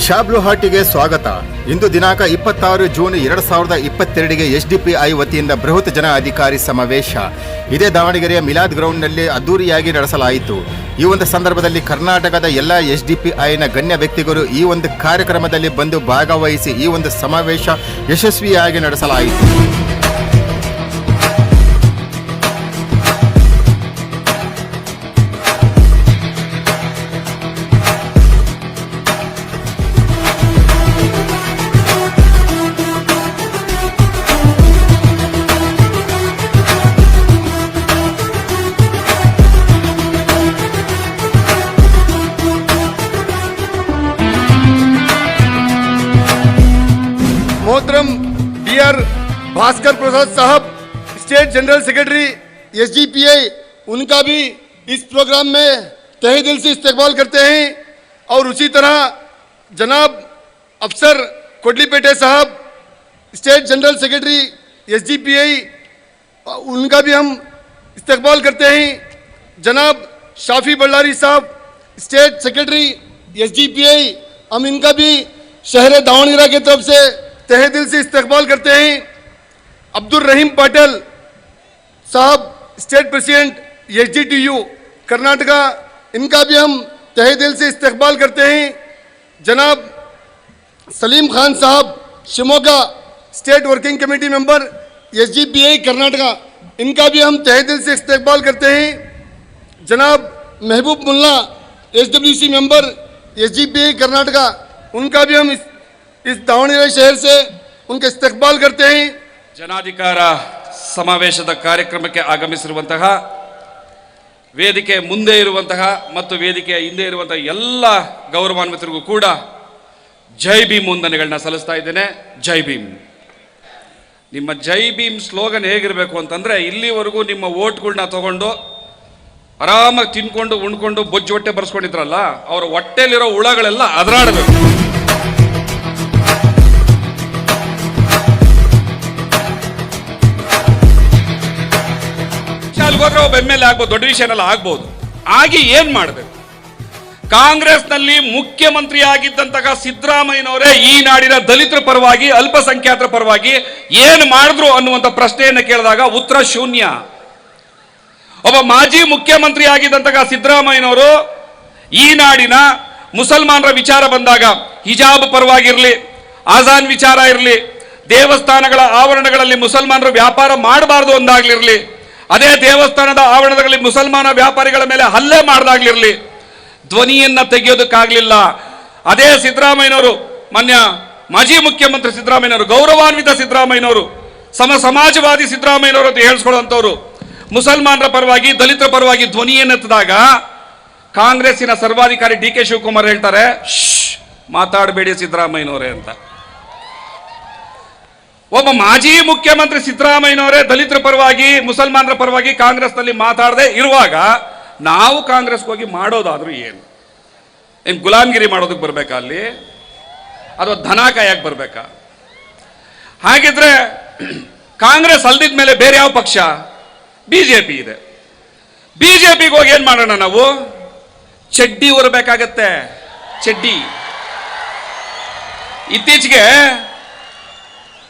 ಶಾಬ್ಲುಹಾಟಿಗೆ ಸ್ವಾಗತ. ಇಂದು ದಿನಾಂಕ 26 June 2022ಗೆ SDPI ವತಿಯಿಂದ ಬೃಹತ್ ಜನ ಅಧಿಕಾರಿ ಸಮಾವೇಶ ಇದೇ ದಾವಣಗೆರೆಯ ಮಿಲಾದ್ ಗ್ರೌಂಡ್ನಲ್ಲಿ ಅದ್ದೂರಿಯಾಗಿ ನಡೆಸಲಾಯಿತು. ಈ ಒಂದು ಸಂದರ್ಭದಲ್ಲಿ ಕರ್ನಾಟಕದ ಎಲ್ಲ ಎಸ್ಡಿಪಿಐನ ಗಣ್ಯ ವ್ಯಕ್ತಿಗಳು ಈ ಒಂದು ಕಾರ್ಯಕ್ರಮದಲ್ಲಿ ಬಂದು ಭಾಗವಹಿಸಿ ಈ ಒಂದು ಸಮಾವೇಶ ಯಶಸ್ವಿಯಾಗಿ ನಡೆಸಲಾಯಿತು. मोहतरम डीआर भास्कर प्रसाद साहब स्टेट जनरल सेक्रेटरी एसडीपीआई, उनका भी इस प्रोग्राम में तहे दिल से इस्तकबाल करते हैं। और उसी तरह जनाब अफसर कोटलीपेटे साहब स्टेट जनरल सेक्रेटरी एसडीपीआई, उनका भी हम इस्तकबाल करते हैं। जनाब शाफी बल्लारी साहब स्टेट सेक्रेटरी एसडीपीआई, हम इनका भी शहर दावणगेरा की तरफ से तहे दिल से इस्तकबाल करते हैं। अब्दुल रहीम पाटिल साहब स्टेट प्रेसिडेंट एसडीटीयू कर्नाटका, इनका भी हम तहे दिल से इस्तकबाल करते हैं। जनाब सलीम खान साहब Shimoga state working committee member SDPI Karnataka, इनका भी हम तहे दिल से इस्तकबाल करते हैं। जनाब महबूब मुल्ला एसडब्ल्यूसी मेंबर एसडीपीआई कर्नाटका, उनका भी हम इस दावणಗೆರೆ शहर से उनके इस्तकबाल करते हैं। ಜನಾಧಿಕಾರ ಸಮಾವೇಶದ ಕಾರ್ಯಕ್ರಮಕ್ಕೆ ಆಗಮಿಸಿರುವಂತಹ ವೇದಿಕೆ ಮುಂದೆ ಇರುವಂತಹ ಮತ್ತು ವೇದಿಕೆಯ ಹಿಂದೆ ಇರುವಂತಹ ಎಲ್ಲ ಗೌರವಾನ್ವಿತರಿಗೂ ಕೂಡ ಜೈ ಭೀಮ್ ವಂದನೆಗಳನ್ನ ಸಲ್ಲಿಸ್ತಾ ಇದ್ದೇನೆ. ಜೈ ಭೀಮ್. ನಿಮ್ಮ ಜೈ ಭೀಮ್ ಸ್ಲೋಗನ್ ಹೇಗಿರಬೇಕು ಅಂತಂದ್ರೆ, ಇಲ್ಲಿವರೆಗೂ ನಿಮ್ಮ ವೋಟ್ಗಳನ್ನ ತಗೊಂಡು ಆರಾಮಾಗಿ ತಿನ್ಕೊಂಡು ಉಣ್ಕೊಂಡು ಬೊಜ್ಜು ಹೊಟ್ಟೆ ಬರ್ಸ್ಕೊಂಡಿದ್ರಲ್ಲ, ಅವರ ಹೊಟ್ಟೆಲಿರೋ ಹುಳಗಳೆಲ್ಲ ಅದರಾಡಬೇಕು. ಹೋದ್ರೆ ಒಬ್ಬ ಎಮ್ ಎಲ್ ಎ ಆಗ್ಬೋದು, ದೊಡ್ಡ ವಿಷಯನೆಲ್ಲ ಆಗ್ಬೋದು. ಆಗಿ ಏನ್ ಮಾಡಬೇಕು? ಕಾಂಗ್ರೆಸ್ನಲ್ಲಿ ಮುಖ್ಯಮಂತ್ರಿ ಆಗಿದ್ದಂತಹ ಸಿದ್ದರಾಮಯ್ಯನವರೇ ಈ ನಾಡಿನ ದಲಿತರ ಪರವಾಗಿ ಅಲ್ಪಸಂಖ್ಯಾತರ ಪರವಾಗಿ ಏನು ಮಾಡಿದ್ರು ಅನ್ನುವಂಥ ಪ್ರಶ್ನೆಯನ್ನು ಕೇಳಿದಾಗ ಉತ್ತರ ಶೂನ್ಯ. ಒಬ್ಬ ಮಾಜಿ ಮುಖ್ಯಮಂತ್ರಿ ಆಗಿದ್ದಂತಹ ಸಿದ್ದರಾಮಯ್ಯನವರು ಈ ನಾಡಿನ ಮುಸಲ್ಮಾನರ ವಿಚಾರ ಬಂದಾಗ ಹಿಜಾಬ್ ಪರವಾಗಿರಲಿ, ಆಜಾನ್ ವಿಚಾರ ಇರಲಿ, ದೇವಸ್ಥಾನಗಳ ಆವರಣಗಳಲ್ಲಿ ಮುಸಲ್ಮಾನರು ವ್ಯಾಪಾರ ಮಾಡಬಾರ್ದು ಅಂದಾಗ್ಲಿರ್ಲಿ, ಅದೇ ದೇವಸ್ಥಾನದ ಆವರಣದಲ್ಲಿ ಮುಸಲ್ಮಾನ ವ್ಯಾಪಾರಿಗಳ ಮೇಲೆ ಹಲ್ಲೆ ಮಾಡದಾಗ್ಲಿರ್ಲಿ, ಧ್ವನಿಯನ್ನ ತೆಗೆಯೋದಕ್ಕಾಗಲಿಲ್ಲ. ಅದೇ ಸಿದ್ದರಾಮಯ್ಯನವರು, ಮಾನ್ಯ ಮಾಜಿ ಮುಖ್ಯಮಂತ್ರಿ ಸಿದ್ದರಾಮಯ್ಯನವರು, ಗೌರವಾನ್ವಿತ ಸಿದ್ದರಾಮಯ್ಯನವರು, ಸಮಾಜವಾದಿ ಸಿದ್ದರಾಮಯ್ಯನವರು ಅಂತ ಹೇಳಿಸ್ಕೊಳ್ಳುವಂಥವ್ರು, ಮುಸಲ್ಮಾನರ ಪರವಾಗಿ ದಲಿತರ ಪರವಾಗಿ ಧ್ವನಿಯನ್ನೆತ್ತಿದಾಗ ಕಾಂಗ್ರೆಸ್ಸಿನ ಸರ್ವಾಧಿಕಾರಿ ಡಿ ಕೆ ಶಿವಕುಮಾರ್ ಹೇಳ್ತಾರೆ, ಮಾತಾಡಬೇಡಿ ಸಿದ್ದರಾಮಯ್ಯನವರೇ ಅಂತ. ಒಬ್ಬ ಮಾಜಿ ಮುಖ್ಯಮಂತ್ರಿ ಸಿದ್ದರಾಮಯ್ಯನವರೇ ದಲಿತರ ಪರವಾಗಿ ಮುಸಲ್ಮಾನರ ಪರವಾಗಿ ಕಾಂಗ್ರೆಸ್ನಲ್ಲಿ ಮಾತಾಡದೆ ಇರುವಾಗ ನಾವು ಕಾಂಗ್ರೆಸ್ಗೆ ಹೋಗಿ ಮಾಡೋದಾದ್ರೂ ಏನು ಗುಲಾಮ್ಗಿರಿ ಮಾಡೋದಕ್ಕೆ ಬರ್ಬೇಕಾ ಅಲ್ಲಿ, ಅಥವಾ ಧನ ಕಾಯಕ್ಕೆ ಬರ್ಬೇಕಾ? ಹಾಗಿದ್ರೆ ಕಾಂಗ್ರೆಸ್ ಅಲ್ದಿದ ಮೇಲೆ ಬೇರೆ ಯಾವ ಪಕ್ಷ? ಬಿಜೆಪಿ ಇದೆ. ಬಿಜೆಪಿಗೆ ಹೋಗಿ ಏನ್ ಮಾಡೋಣ ನಾವು? ಚಡ್ಡಿ ಹೊರಬೇಕಾಗತ್ತೆ, ಚಡ್ಡಿ. ಇತ್ತೀಚೆಗೆ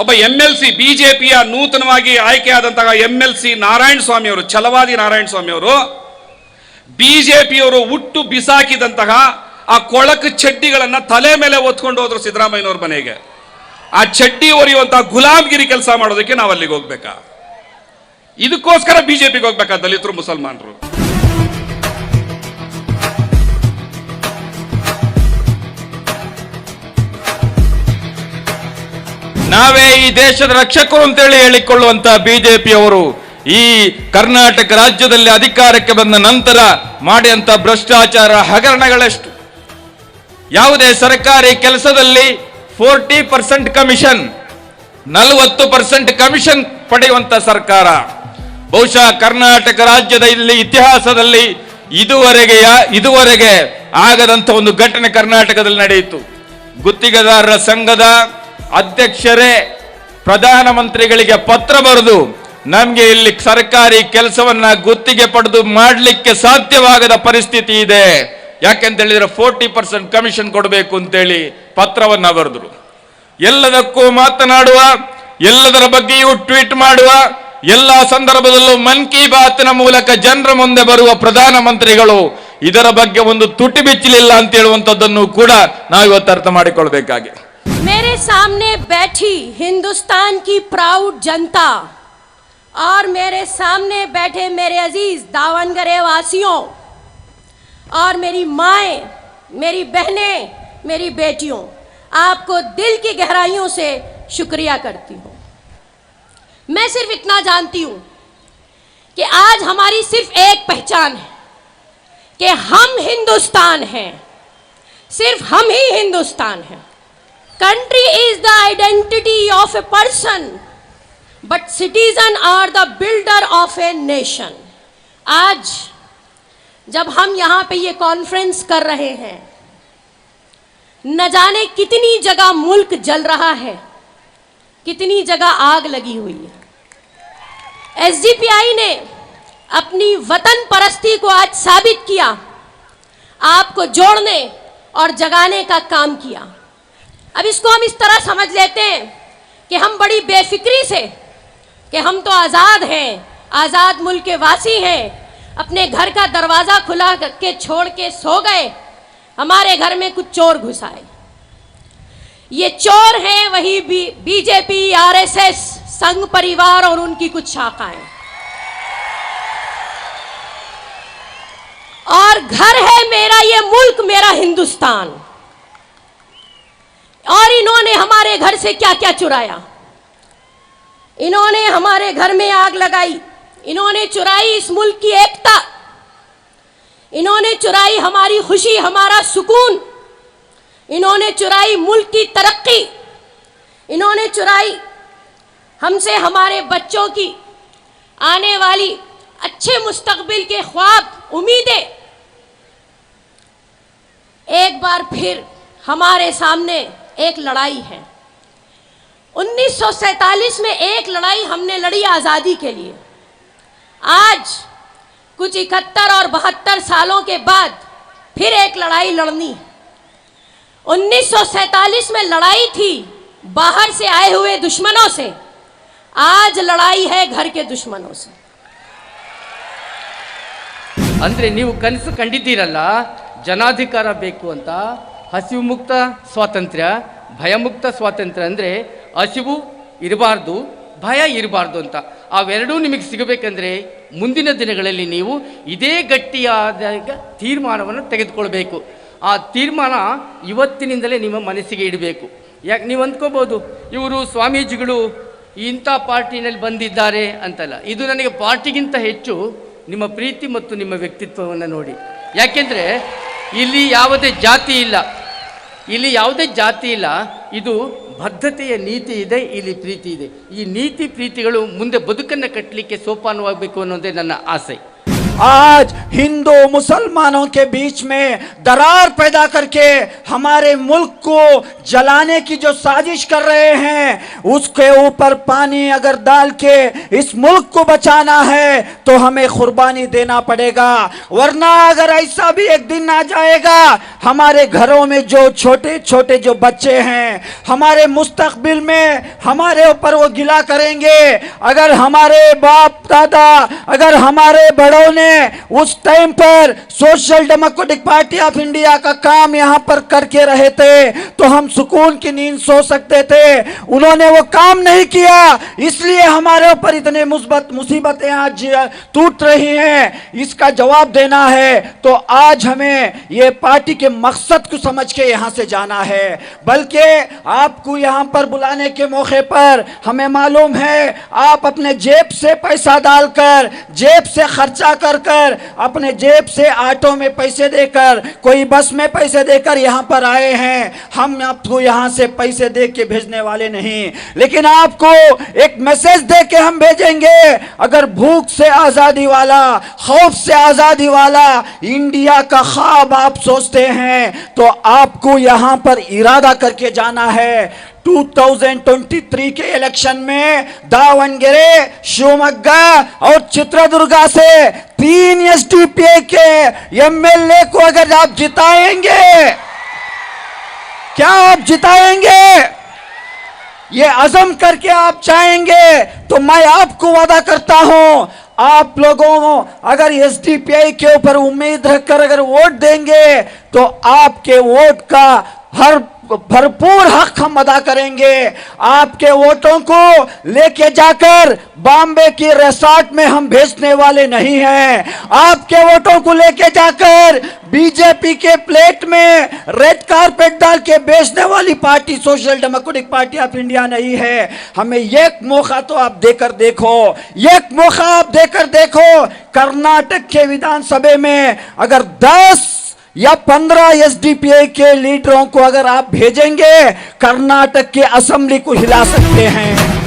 ಒಬ್ಬ MLC, ಬಿಜೆಪಿಯ ನೂತನವಾಗಿ ಆಯ್ಕೆಯಾದಂತಹ MLC ನಾರಾಯಣ ಸ್ವಾಮಿ ಅವರು, ಛಲವಾದಿ ನಾರಾಯಣ ಸ್ವಾಮಿ ಅವರು, ಬಿಜೆಪಿಯವರು ಹುಟ್ಟು ಬಿಸಾಕಿದಂತಹ ಆ ಕೊಳಕು ಚಡ್ಡಿಗಳನ್ನ ತಲೆ ಮೇಲೆ ಒತ್ಕೊಂಡು ಹೋದ್ರು ಸಿದ್ದರಾಮಯ್ಯನವ್ರ ಮನೆಗೆ. ಆ ಚಡ್ಡಿ ಒರೆಯುವಂತಹ ಗುಲಾಮ್ಗಿರಿ ಕೆಲಸ ಮಾಡೋದಕ್ಕೆ ನಾವು ಅಲ್ಲಿಗೆ ಹೋಗ್ಬೇಕಾ? ಇದಕ್ಕೋಸ್ಕರ ಬಿಜೆಪಿಗೆ ಹೋಗ್ಬೇಕಾ ದಲಿತರು ಮುಸಲ್ಮಾನರು? ನಾವೇ ಈ ದೇಶದ ರಕ್ಷಕರು ಅಂತೇಳಿ ಹೇಳಿಕೊಳ್ಳುವಂತ ಬಿಜೆಪಿಯವರು ಈ ಕರ್ನಾಟಕ ರಾಜ್ಯದಲ್ಲಿ ಅಧಿಕಾರಕ್ಕೆ ಬಂದ ನಂತರ ಮಾಡಿದಂತ ಭ್ರಷ್ಟಾಚಾರ ಹಗರಣಗಳೆಷ್ಟು? ಯಾವುದೇ ಸರ್ಕಾರಿ ಕೆಲಸದಲ್ಲಿ 40% ಕಮಿಷನ್, 40% ಕಮಿಷನ್ ಪಡೆಯುವಂತ ಸರ್ಕಾರ. ಬಹುಶಃ ಕರ್ನಾಟಕ ರಾಜ್ಯದ ಇಲ್ಲಿ ಇತಿಹಾಸದಲ್ಲಿ ಇದುವರೆಗೆ ಆಗದಂತ ಒಂದು ಘಟನೆ ಕರ್ನಾಟಕದಲ್ಲಿ ನಡೆಯಿತು. ಗುತ್ತಿಗೆದಾರರ ಸಂಘದ ಅಧ್ಯಕ್ಷರೇ ಪ್ರಧಾನಮಂತ್ರಿಗಳಿಗೆ ಪತ್ರ ಬರೆದು ನಮಗೆ ಇಲ್ಲಿ ಸರ್ಕಾರಿ ಕೆಲಸವನ್ನ ಗುತ್ತಿಗೆ ಪಡೆದು ಮಾಡಲಿಕ್ಕೆ ಸಾಧ್ಯವಾಗದ ಪರಿಸ್ಥಿತಿ ಇದೆ, ಯಾಕೆಂತ ಹೇಳಿದ್ರೆ 40% ಕಮಿಷನ್ ಕೊಡಬೇಕು ಅಂತೇಳಿ ಪತ್ರವನ್ನ ಬರೆದರು. ಎಲ್ಲದಕ್ಕೂ ಮಾತನಾಡುವ, ಎಲ್ಲದರ ಬಗ್ಗೆಯೂ ಟ್ವೀಟ್ ಮಾಡುವ, ಎಲ್ಲ ಸಂದರ್ಭದಲ್ಲೂ ಮನ್ ಕಿ ಬಾತ್ನ ಮೂಲಕ ಜನರ ಮುಂದೆ ಬರುವ ಪ್ರಧಾನಮಂತ್ರಿಗಳು ಇದರ ಬಗ್ಗೆ ಒಂದು ತುಟಿ ಬಿಚ್ಚಲಿಲ್ಲ ಅಂತ ಹೇಳುವಂತದ್ದನ್ನು ಕೂಡ ನಾವು ಇವತ್ತು ಅರ್ಥ ಮಾಡಿಕೊಳ್ಳಬೇಕಾಗಿದೆ. मेरे सामने बैठी हिंदुस्तान की प्राउड जनता और मेरे सामने बैठे मेरे अजीज दावनगरे वासियों और मेरी माएँ, मेरी बहनें, मेरी बेटियों, आपको दिल की गहराइयों से शुक्रिया करती हूँ। मैं सिर्फ इतना जानती हूँ कि आज हमारी सिर्फ एक पहचान है कि हम हिंदुस्तान हैं, सिर्फ हम ही हिंदुस्तान हैं। Country is the identity of a person, but citizen are the builder of a nation. आज जब हम यहाँ पे ये कॉन्फ्रेंस कर रहे हैं, न जाने कितनी जगह मुल्क जल रहा है, कितनी जगह आग लगी हुई है। SDPI ने अपनी वतन परस्ती को आज साबित किया, आपको जोड़ने और जगाने का काम किया। अब इसको हम इस तरह समझ लेते हैं कि हम बड़ी बेफिक्री से कि हम तो आज़ाद हैं, आज़ाद मुल्क के वासी हैं, अपने घर का दरवाज़ा खुला के छोड़ के सो गए, हमारे घर में कुछ चोर घुस आए। ये चोर हैं वही बीजेपी, RSS, संघ परिवार और उनकी कुछ शाखाएं, और घर है मेरा ये मुल्क, मेरा हिंदुस्तान। और इन्होंने हमारे घर से क्या क्या चुराया, इन्होंने हमारे घर में आग लगाई, इन्होंने चुराई इस मुल्क की एकता, इन्होंने चुराई हमारी खुशी, हमारा सुकून, इन्होंने चुराई मुल्क की तरक्की, इन्होंने चुराई हमसे हमारे बच्चों की आने वाली अच्छे मुस्तकबिल के ख्वाब, उम्मीदें। एक बार फिर हमारे सामने एक लड़ाई है। 1947 में एक लड़ाई हमने लड़ी आज़ादी के लिए। आज कुछ 71 और 72 सालों के बाद फिर एक लड़ाई लड़नी है। 1947 में लड़ाई थी बाहर से आए हुए दुश्मनों से, आज लड़ाई है घर के दुश्मनों से। ಅಂದರೆ ನೀವು ಕನಸು ಕಂಡಿದ್ದೀರಲ್ಲ, ಜನಾಧಿಕಾರ ಬೇಕು ಅಂತ, ಹಸಿವು ಮುಕ್ತ ಸ್ವಾತಂತ್ರ್ಯ, ಭಯಮುಕ್ತ ಸ್ವಾತಂತ್ರ್ಯ, ಅಂದರೆ ಹಸಿವು ಇರಬಾರ್ದು, ಭಯ ಇರಬಾರ್ದು ಅಂತ. ಅವೆರಡೂ ನಿಮಗೆ ಸಿಗಬೇಕಂದ್ರೆ ಮುಂದಿನ ದಿನಗಳಲ್ಲಿ ನೀವು ಇದೇ ಗಟ್ಟಿಯಾದ ತೀರ್ಮಾನವನ್ನು ತೆಗೆದುಕೊಳ್ಬೇಕು. ಆ ತೀರ್ಮಾನ ಇವತ್ತಿನಿಂದಲೇ ನಿಮ್ಮ ಮನಸ್ಸಿಗೆ ಇಡಬೇಕು. ಯಾಕೆ ನೀವು ಅಂದ್ಕೋಬೋದು ಇವರು ಸ್ವಾಮೀಜಿಗಳು ಇಂಥ ಪಾರ್ಟಿನಲ್ಲಿ ಬಂದಿದ್ದಾರೆ ಅಂತಲ್ಲ. ಇದು ನನಗೆ ಪಾರ್ಟಿಗಿಂತ ಹೆಚ್ಚು ನಿಮ್ಮ ಪ್ರೀತಿ ಮತ್ತು ನಿಮ್ಮ ವ್ಯಕ್ತಿತ್ವವನ್ನು ನೋಡಿ. ಯಾಕೆಂದರೆ ಇಲ್ಲಿ ಯಾವುದೇ ಜಾತಿ ಇಲ್ಲ, ಇಲ್ಲಿ ಯಾವುದೇ ಜಾತಿ ಇಲ್ಲ. ಇದು ಬದ್ಧತೆಯ ನೀತಿ ಇದೆ, ಇಲ್ಲಿ ಪ್ರೀತಿ ಇದೆ. ಈ ನೀತಿ ಪ್ರೀತಿಗಳು ಮುಂದೆ ಬದುಕನ್ನು ಕಟ್ಟಲಿಕ್ಕೆ ಸೋಪಾನವಾಗಬೇಕು ಅನ್ನೋದೇ ನನ್ನ ಆಸೆ. आज हिंदू मुसलमानों के बीच में दरार पैदा करके हमारे मुल्क को जलाने की जो साजिश कर रहे हैं, उसके ऊपर पानी अगर डाल के इस मुल्क को बचाना है तो हमें कुर्बानी देना पड़ेगा. वरना अगर ऐसा भी एक दिन आ जाएगा, हमारे घरों में जो छोटे छोटे जो बच्चे हैं, हमारे मुस्तकबिल में हमारे ऊपर वो गिला करेंगे. अगर हमारे बाप दादा, अगर हमारे बड़ों ने उस टाइम पर social democratic party of India का काम यहां पर करके रहे थे तो हम सुकून की नींद सो सकते थे. उन्होंने वो काम नहीं किया, इसलिए हमारे ऊपर इतने मुसीबतें आज टूट रही हैं. इसका जवाब देना है तो आज हमें ये पार्टी के मकसद को समझ के यहां से जाना है. बल्कि आपको यहां पर बुलाने के मौके पर हमें मालूम है आप अपने जेब से पैसा डालकर, जेब से खर्चा कर अपने जेब से ऑटो में पैसे देकर, कोई बस में पैसे देकर यहां पर आए हैं. हम आपको यहां से पैसे दे के भेजने वाले नहीं, लेकिन आपको एक मैसेज दे के हम भेजेंगे. अगर भूख से आजादी वाला, खौफ से आजादी वाला इंडिया का ख्वाब आप सोचते हैं तो आपको यहां पर इरादा करके जाना है. 2023 के इलेक्शन में दावणगेरे, शिवमोग्गा और चित्रदुर्गा से 3 SDPI के MLA को अगर आप जिताएंगे क्या आप जिताएंगे? ये अज़म करके आप चाहेंगे तो मैं आपको वादा करता हूं, आप लोगों अगर एसडीपीआई के ऊपर उम्मीद रखकर अगर वोट देंगे तो आपके वोट का हर भरपूर हक हम अदा करेंगे। आपके वोटों को लेके जाकर बॉम्बे की रिसोर्ट में हम भेजने वाले नहीं हैं। आपके वोटों को लेके जाकर बीजेपी के प्लेट में रेड कारपेट डाल के बेचने वाली party social democratic party of India नहीं है। हमें एक मौका तो आप देकर देखो, एक मौका आप देकर देखो। कर्नाटक के विधानसभा में अगर 10 या 15 एसडीपीआई के लीडरों को अगर आप भेजेंगे, कर्नाटक के असेंबली को हिला सकते हैं।